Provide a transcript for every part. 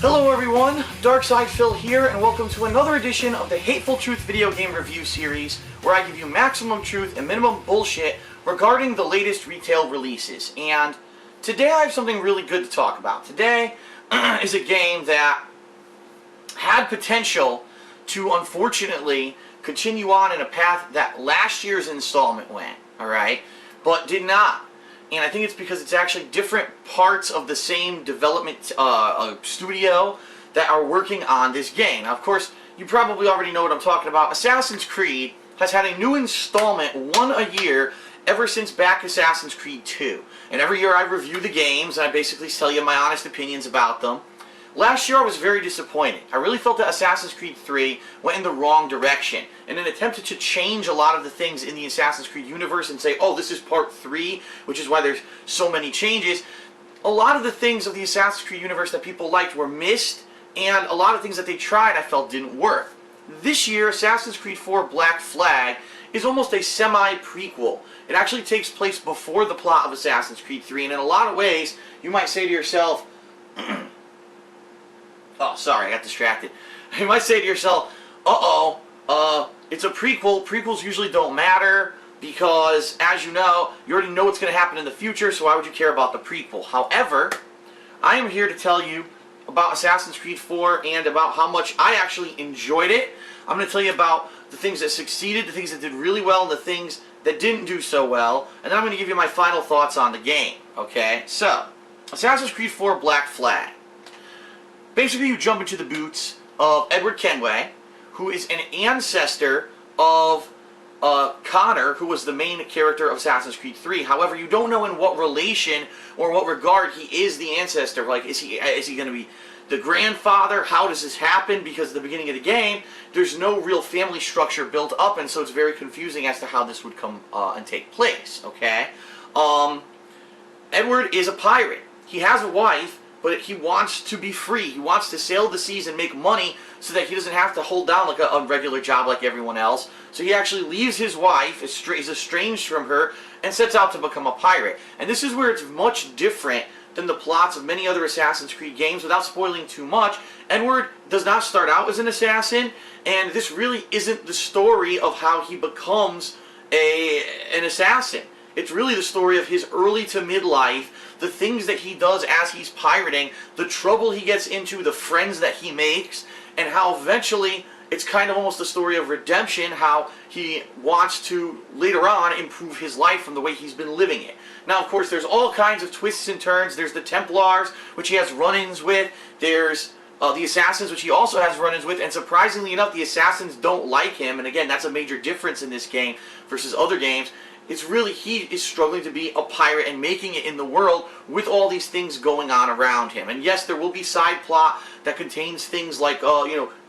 Hello everyone, Darkside Phil here, and welcome to another edition of the Hateful Truth video game review series, where I give you maximum truth and minimum bullshit regarding the latest retail releases. And today I have something really good to talk about. Today is a game that had potential to, unfortunately, continue on in a path that last year's installment went, alright, but did not. And I think it's because it's actually different parts of the same development studio that are working on this game. Now, of course, you probably already know what I'm talking about. Assassin's Creed has had a new installment, one a year, ever since back Assassin's Creed 2. And every year I review the games, and I basically tell you my honest opinions about them. Last year I was very disappointed. I really felt that Assassin's Creed 3 went in the wrong direction. In an attempt to change a lot of the things in the Assassin's Creed universe and say, oh, this is part 3, which is why there's so many changes, a lot of the things of the Assassin's Creed universe that people liked were missed, and a lot of things that they tried I felt didn't work. This year, Assassin's Creed 4 Black Flag is almost a semi-prequel. It actually takes place before the plot of Assassin's Creed 3, and in a lot of ways, you might say to yourself, oh, sorry, I got distracted. You might say to yourself, it's a prequel. Prequels usually don't matter because, as you know, you already know what's going to happen in the future, so why would you care about the prequel? However, I am here to tell you about Assassin's Creed 4 and about how much I actually enjoyed it. I'm going to tell you about the things that succeeded, the things that did really well, and the things that didn't do so well, and then I'm going to give you my final thoughts on the game, okay? So, Assassin's Creed 4 Black Flag. Basically, you jump into the boots of Edward Kenway, who is an ancestor of Connor, who was the main character of Assassin's Creed 3. However, you don't know in what relation or what regard he is the ancestor. Like, is he going to be the grandfather? How does this happen? Because at the beginning of the game, there's no real family structure built up, and so it's very confusing as to how this would come and take place, okay? Edward is a pirate. He has a wife, but he wants to be free. He wants to sail the seas and make money so that he doesn't have to hold down like a regular job like everyone else. So he actually leaves his wife, is estranged from her, and sets out to become a pirate. And this is where it's much different than the plots of many other Assassin's Creed games. Without spoiling too much, Edward does not start out as an assassin, and this really isn't the story of how he becomes an assassin. It's really the story of his early to midlife, the things that he does as he's pirating, the trouble he gets into, the friends that he makes, and how eventually it's kind of almost a story of redemption, how he wants to, later on, improve his life from the way he's been living it. Now, of course, there's all kinds of twists and turns. There's the Templars, which he has run-ins with. There's the Assassins, which he also has run-ins with, and surprisingly enough, the Assassins don't like him, and again, that's a major difference in this game versus other games. It's really, he is struggling to be a pirate and making it in the world with all these things going on around him. And yes, there will be side plot that contains things like,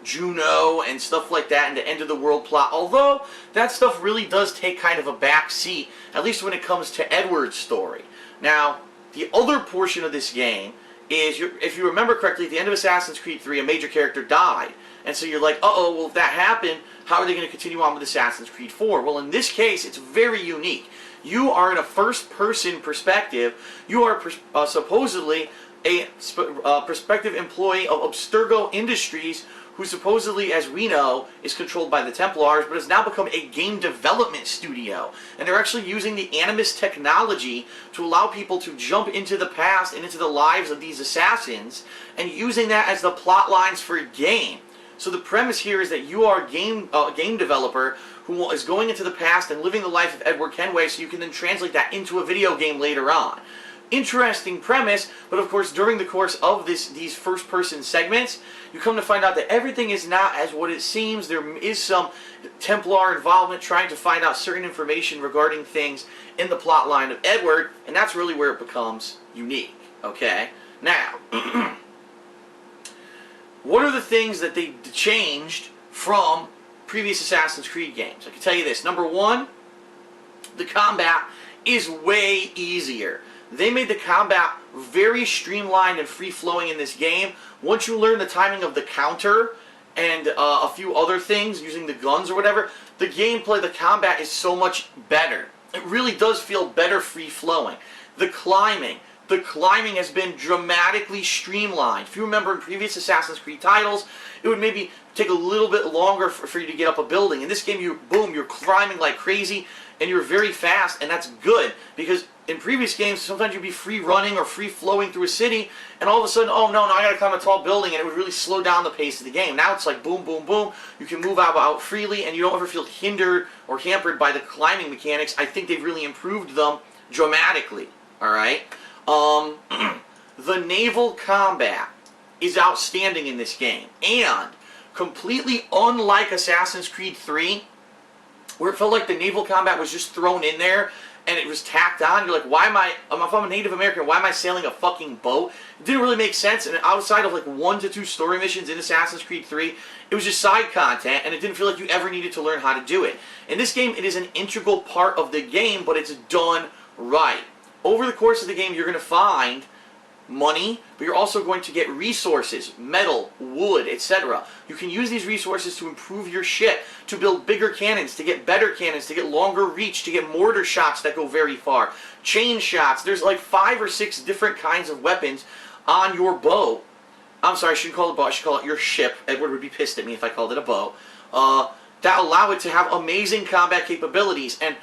Juno and stuff like that, and the end of the world plot. Although, that stuff really does take kind of a back seat, at least when it comes to Edward's story. Now, the other portion of this game is, if you remember correctly, at the end of Assassin's Creed 3, a major character died. And so you're like, well, if that happened, how are they going to continue on with Assassin's Creed 4? Well, in this case, it's very unique. You are in a first-person perspective. You are supposedly a prospective employee of Abstergo Industries, who supposedly, as we know, is controlled by the Templars, but has now become a game development studio. And they're actually using the Animus technology to allow people to jump into the past and into the lives of these assassins, and using that as the plot lines for a game. So the premise here is that you are a game developer who is going into the past and living the life of Edward Kenway, so you can then translate that into a video game later on. Interesting premise, but of course during the course of these first-person segments, you come to find out that everything is not as what it seems. There is some Templar involvement trying to find out certain information regarding things in the plot line of Edward, and that's really where it becomes unique, okay? Now, what are the things that they changed from previous Assassin's Creed games? I can tell you this. Number one, the combat is way easier. They made the combat very streamlined and free-flowing in this game. Once you learn the timing of the counter and a few other things, using the guns or whatever, the gameplay, the combat is so much better. It really does feel better free-flowing. The climbing, The climbing has been dramatically streamlined. If you remember in previous Assassin's Creed titles, it would maybe take a little bit longer for you to get up a building. In this game, you're climbing like crazy, and you're very fast, and that's good, because in previous games, sometimes you'd be free running or free flowing through a city, and all of a sudden, oh no, now I gotta climb a tall building, and it would really slow down the pace of the game. Now it's like boom, boom, boom. You can move out freely, and you don't ever feel hindered or hampered by the climbing mechanics. I think they've really improved them dramatically. Alright? The naval combat is outstanding in this game, and completely unlike Assassin's Creed 3, where it felt like the naval combat was just thrown in there and it was tacked on. You're like, why am I, if I'm a Native American, why am I sailing a fucking boat? It didn't really make sense, and outside of like 1 to 2 story missions in Assassin's Creed 3, it was just side content, and it didn't feel like you ever needed to learn how to do it. In this game, it is an integral part of the game, but it's done right. Over the course of the game, you're going to find money, but you're also going to get resources, metal, wood, etc. You can use these resources to improve your ship, to build bigger cannons, to get better cannons, to get longer reach, to get mortar shots that go very far, chain shots. There's like 5 or 6 different kinds of weapons on your boat. I'm sorry, I shouldn't call it a boat, I should call it your ship. Edward would be pissed at me if I called it a boat. That allow it to have amazing combat capabilities. And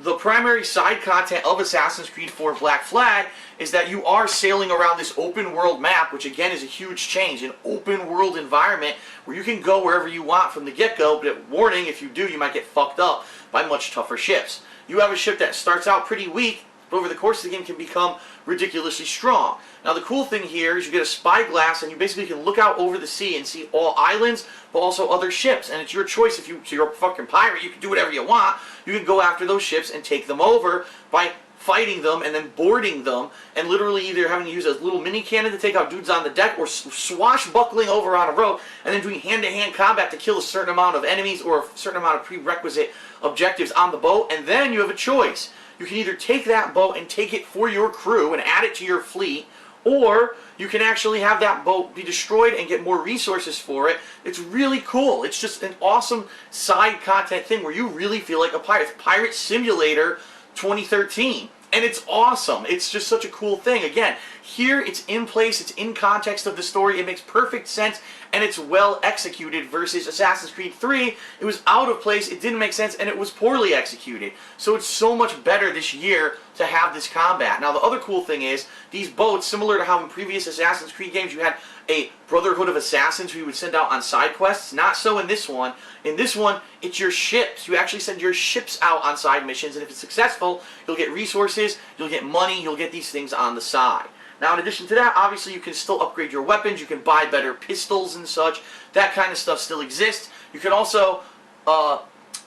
the primary side content of Assassin's Creed 4 Black Flag is that you are sailing around this open world map, which again is a huge change, an open world environment where you can go wherever you want from the get-go, but warning, if you do, you might get fucked up by much tougher ships. You have a ship that starts out pretty weak, but over the course of the game can become ridiculously strong. Now the cool thing here is you get a spyglass, and you basically can look out over the sea and see all islands, but also other ships. And it's your choice. If you're a fucking pirate, you can do whatever you want. You can go after those ships and take them over by fighting them and then boarding them, and literally either having to use a little mini cannon to take out dudes on the deck, or swashbuckling over on a rope and then doing hand-to-hand combat to kill a certain amount of enemies or a certain amount of prerequisite objectives on the boat. And then you have a choice. You can either take that boat and take it for your crew and add it to your fleet, or you can actually have that boat be destroyed and get more resources for it. It's really cool. It's just an awesome side content thing where you really feel like a pirate. It's Pirate Simulator 2013. And it's awesome. It's just such a cool thing. Again, here it's in place, it's in context of the story, it makes perfect sense, and it's well executed, versus Assassin's Creed 3, it was out of place, it didn't make sense, and it was poorly executed. So it's so much better this year to have this combat. Now the other cool thing is, these boats, similar to how in previous Assassin's Creed games you had a Brotherhood of Assassins who you would send out on side quests, not so in this one. In this one, it's your ships. You actually send your ships out on side missions, and if it's successful, you'll get resources, you'll get money, you'll get these things on the side. Now in addition to that, obviously you can still upgrade your weapons, you can buy better pistols and such. That kind of stuff still exists. You can also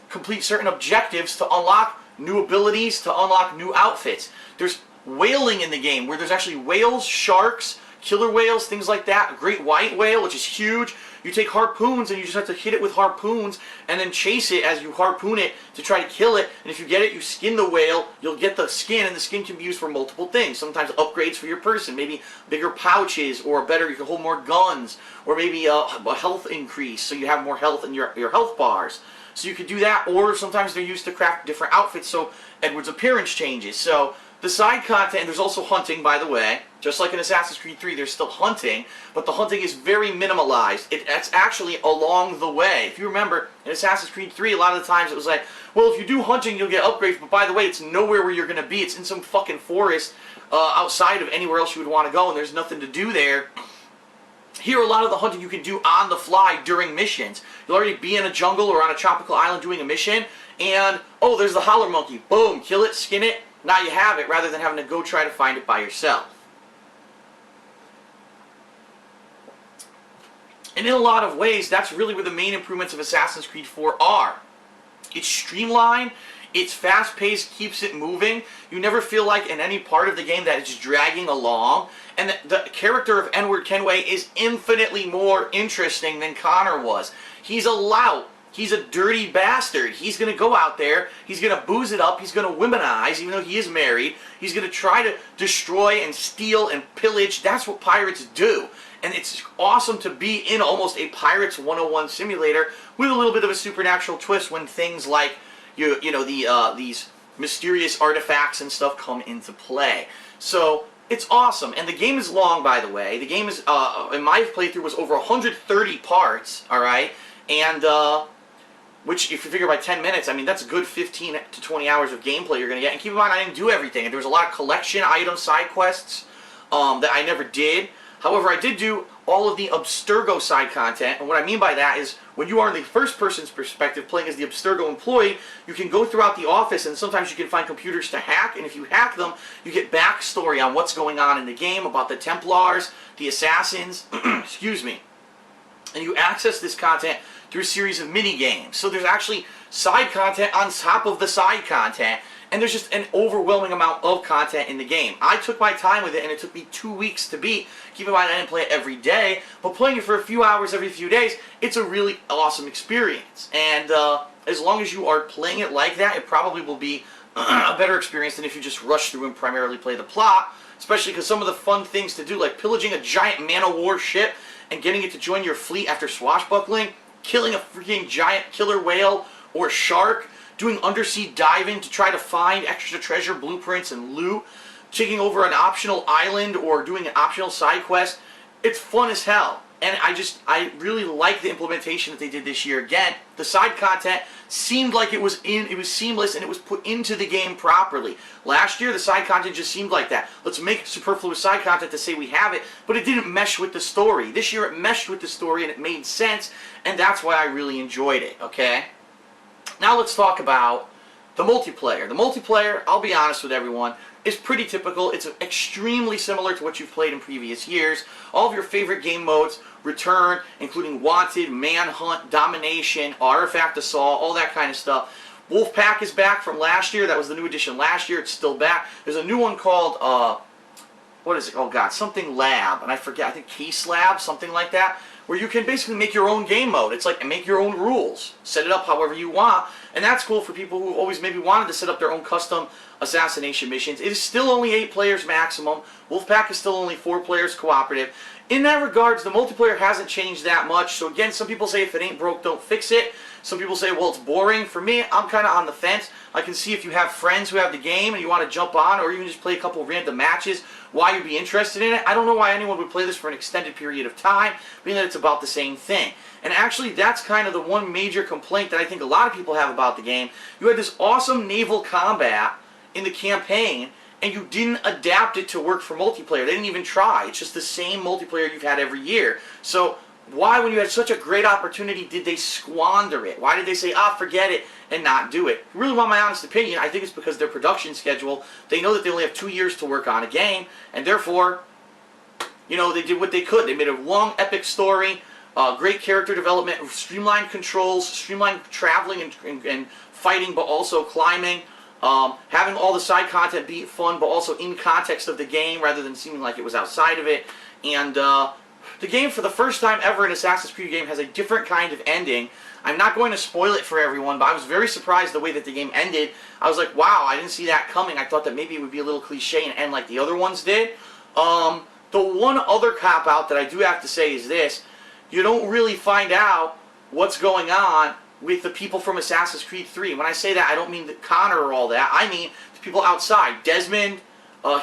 complete certain objectives to unlock new abilities, to unlock new outfits. There's whaling in the game, where there's actually whales, sharks, killer whales, things like that. A great white whale, which is huge. You take harpoons and you just have to hit it with harpoons and then chase it as you harpoon it to try to kill it. And if you get it, you skin the whale. You'll get the skin, and the skin can be used for multiple things. Sometimes upgrades for your person, maybe bigger pouches, or better, you can hold more guns, or maybe a health increase, so you have more health in your health bars. So you could do that, or sometimes they're used to craft different outfits, so Edward's appearance changes. So the side content, and there's also hunting, by the way. Just like in Assassin's Creed 3, there's still hunting, but the hunting is very minimalized. It's actually along the way. If you remember, in Assassin's Creed 3, a lot of the times it was like, well, if you do hunting, you'll get upgrades, but by the way, it's nowhere where you're going to be. It's in some fucking forest outside of anywhere else you would want to go, and there's nothing to do there. Here, a lot of the hunting you can do on the fly during missions. You'll already be in a jungle or on a tropical island doing a mission, and, oh, there's the howler monkey. Boom, kill it, skin it. Now you have it, rather than having to go try to find it by yourself. And in a lot of ways, that's really where the main improvements of Assassin's Creed 4 are. It's streamlined, it's fast-paced, keeps it moving. You never feel like in any part of the game that it's dragging along. And the character of Edward Kenway is infinitely more interesting than Connor was. He's a lout. He's a dirty bastard. He's going to go out there, he's going to booze it up, he's going to womanize, even though he is married. He's going to try to destroy and steal and pillage. That's what pirates do. And it's awesome to be in almost a Pirates 101 simulator with a little bit of a supernatural twist when things like, these mysterious artifacts and stuff come into play. So It's awesome, and the game is long, by the way. The game is, in my playthrough, was over 130 parts, alright? And, which, if you figure by 10 minutes, I mean, that's a good 15 to 20 hours of gameplay you're going to get. And keep in mind, I didn't do everything. And there was a lot of collection item side quests that I never did. However, I did do all of the Abstergo side content. And what I mean by that is, when you are in the first person's perspective, playing as the Abstergo employee, you can go throughout the office, and sometimes you can find computers to hack. And if you hack them, you get backstory on what's going on in the game, about the Templars, the Assassins, excuse me. And you access this content through a series of mini games. So there's actually side content on top of the side content, and there's just an overwhelming amount of content in the game. I took my time with it, and it took me 2 weeks to beat. Keep in mind, I didn't play it every day, but playing it for a few hours every few days, it's a really awesome experience. And as long as you are playing it like that, it probably will be a better experience than if you just rush through and primarily play the plot, especially because some of the fun things to do, like pillaging a giant man-of-war ship and getting it to join your fleet after swashbuckling, killing a freaking giant killer whale or shark, doing undersea diving to try to find extra treasure, blueprints, and loot, taking over an optional island or doing an optional side quest. It's fun as hell. And I really like the implementation that they did this year. Again, the side content seemed like it was seamless and it was put into the game properly. Last year, the side content just seemed like that. Let's make superfluous side content to say we have it, but it didn't mesh with the story. This year, it meshed with the story and it made sense, and that's why I really enjoyed it, okay? Now let's talk about the multiplayer. The multiplayer, I'll be honest with everyone, is pretty typical. It's extremely similar to what you've played in previous years. All of your favorite game modes return, including Wanted, Manhunt, Domination, Artifact Assault, all that kind of stuff. Wolfpack is back from last year. That was the new edition last year. It's still back. There's a new one called, what is it? Oh God, something Lab, and I forget, I think Case Lab, something like that, where you can basically make your own game mode. It's like, make your own rules. Set it up however you want, and that's cool for people who always maybe wanted to set up their own custom assassination missions. It is still only 8 players maximum. Wolfpack is still only 4 players cooperative. In that regards, the multiplayer hasn't changed that much. So again, some people say if it ain't broke, don't fix it. Some people say, well, it's boring. For me, I'm kind of on the fence. I can see if you have friends who have the game and you want to jump on, or even just play a couple random matches, why you'd be interested in it. I don't know why anyone would play this for an extended period of time, being that it's about the same thing. And actually, that's kind of the one major complaint that I think a lot of people have about the game. You had this awesome naval combat in the campaign, and you didn't adapt it to work for multiplayer. They didn't even try. It's just the same multiplayer you've had every year. So why, when you had such a great opportunity, did they squander it? Why did they say, forget it, and not do it? If you really want my honest opinion, I think it's because their production schedule, they know that they only have 2 years to work on a game, and therefore, you know, they did what they could. They made a long, epic story, great character development, streamlined controls, streamlined traveling and fighting, but also climbing. Having all the side content be fun, but also in context of the game rather than seeming like it was outside of it. And the game, for the first time ever in Assassin's Creed game, has a different kind of ending. I'm not going to spoil it for everyone, but I was very surprised the way that the game ended. I was like, wow, I didn't see that coming. I thought that maybe it would be a little cliche and end like the other ones did. The one other cop-out that I do have to say is this. You don't really find out what's going on with the people from Assassin's Creed 3. When I say that, I don't mean Connor or all that. I mean the people outside. Desmond,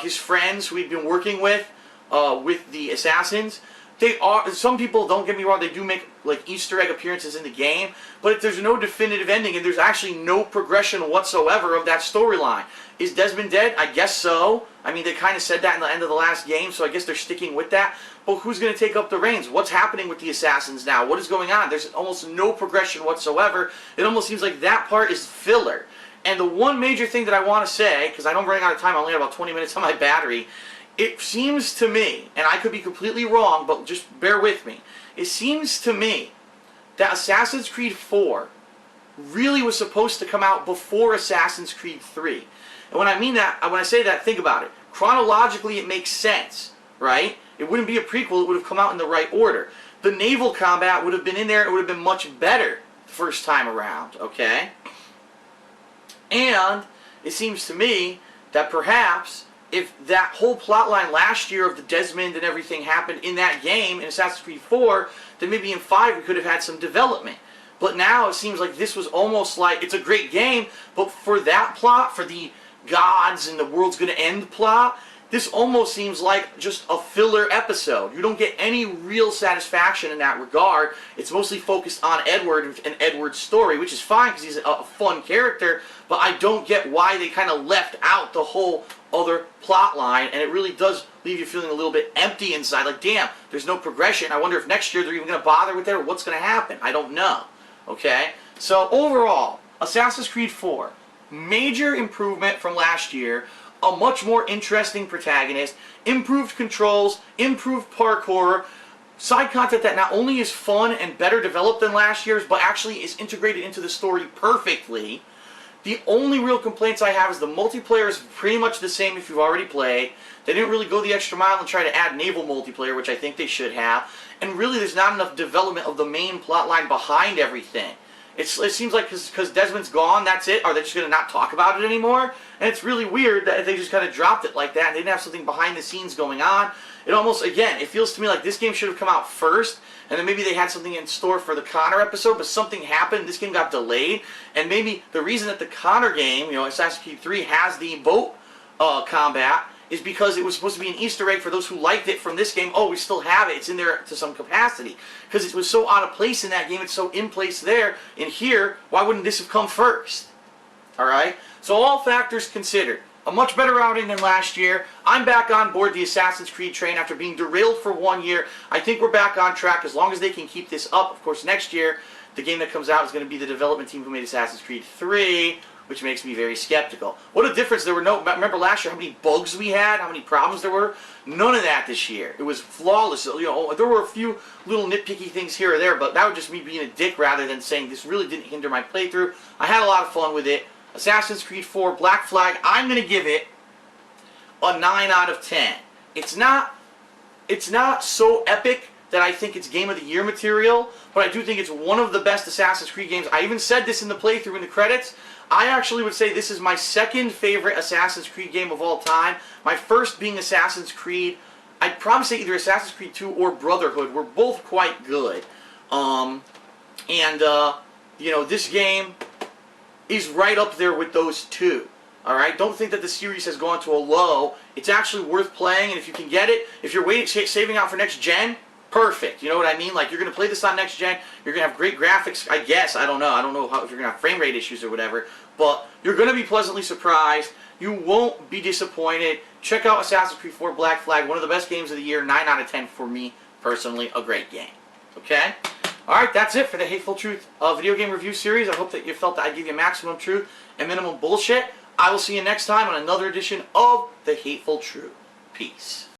his friends who he'd been working with the Assassins. They are, some people, don't get me wrong, they do make like Easter egg appearances in the game, but there's no definitive ending and there's actually no progression whatsoever of that storyline. Is Desmond dead? I guess so. I mean, they kind of said that in the end of the last game, so I guess they're sticking with that. But who's going to take up the reins? What's happening with the Assassins now? What is going on? There's almost no progression whatsoever. It almost seems like that part is filler. And the one major thing that I want to say, because I don't running out of time, I only have about 20 minutes on my battery, it seems to me, and I could be completely wrong, but just bear with me, it seems to me that Assassin's Creed 4 really was supposed to come out before Assassin's Creed 3. And when I mean that, when I say that, think about it. Chronologically, it makes sense, right? It wouldn't be a prequel, it would have come out in the right order. The naval combat would have been in there, it would have been much better the first time around, okay? And it seems to me that perhaps if that whole plotline last year of the Desmond and everything happened in that game, in Assassin's Creed 4, then maybe in 5 we could have had some development. But now it seems like this was almost like, it's a great game, but for that plot, for the gods and the world's going to end plot, this almost seems like just a filler episode. You don't get any real satisfaction in that regard. It's mostly focused on Edward and Edward's story, which is fine because he's a fun character, but I don't get why they kind of left out the whole other plot line, and it really does leave you feeling a little bit empty inside. Like, damn, there's no progression. I wonder if next year they're even going to bother with that, or what's going to happen. I don't know. Okay? So overall, Assassin's Creed 4, major improvement from last year, a much more interesting protagonist, improved controls, improved parkour, side content that not only is fun and better developed than last year's, but actually is integrated into the story perfectly. The only real complaints I have is the multiplayer is pretty much the same if you've already played. They didn't really go the extra mile and try to add naval multiplayer, which I think they should have. And really there's not enough development of the main plot line behind everything. It seems like because Desmond's gone, that's it. Are they just going to not talk about it anymore? And it's really weird that they just kind of dropped it like that. And they didn't have something behind the scenes going on. It almost, again, it feels to me like this game should have come out first. And then maybe they had something in store for the Connor episode, but something happened. This game got delayed. And maybe the reason that the Connor game, Assassin's Creed 3, has the boat combat is because it was supposed to be an Easter egg for those who liked it from this game. Oh, we still have it. It's in there to some capacity. Because it was so out of place in that game. It's so in place there. In here, why wouldn't this have come first? Alright? So all factors considered, a much better outing than last year. I'm back on board the Assassin's Creed train after being derailed for 1 year. I think we're back on track as long as they can keep this up. Of course, next year, the game that comes out is going to be the development team who made Assassin's Creed 3, which makes me very skeptical. What a difference. There were remember last year how many bugs we had, how many problems there were? None of that this year. It was flawless. There were a few little nitpicky things here or there, but that was just me being a dick rather than saying this really didn't hinder my playthrough. I had a lot of fun with it. Assassin's Creed 4 Black Flag, I'm going to give it a 9 out of 10. It's not so epic that I think it's Game of the Year material, but I do think it's one of the best Assassin's Creed games. I even said this in the playthrough in the credits. I actually would say this is my second favorite Assassin's Creed game of all time. My first being Assassin's Creed, I'd probably say either Assassin's Creed 2 or Brotherhood. We're both quite good. This game is right up there with those two. Alright, don't think that the series has gone to a low. It's actually worth playing, and if you can get it, if you're saving out for next gen, perfect. You know what I mean? Like, you're going to play this on next gen, you're going to have great graphics, I guess. I don't know if you're going to have frame rate issues or whatever, but you're going to be pleasantly surprised. You won't be disappointed. Check out Assassin's Creed 4 Black Flag, one of the best games of the year, 9 out of 10 for me, personally, a great game. Okay? Alright, that's it for the Hateful Truth video game review series. I hope that you felt that I gave you maximum truth and minimum bullshit. I will see you next time on another edition of the Hateful Truth. Peace.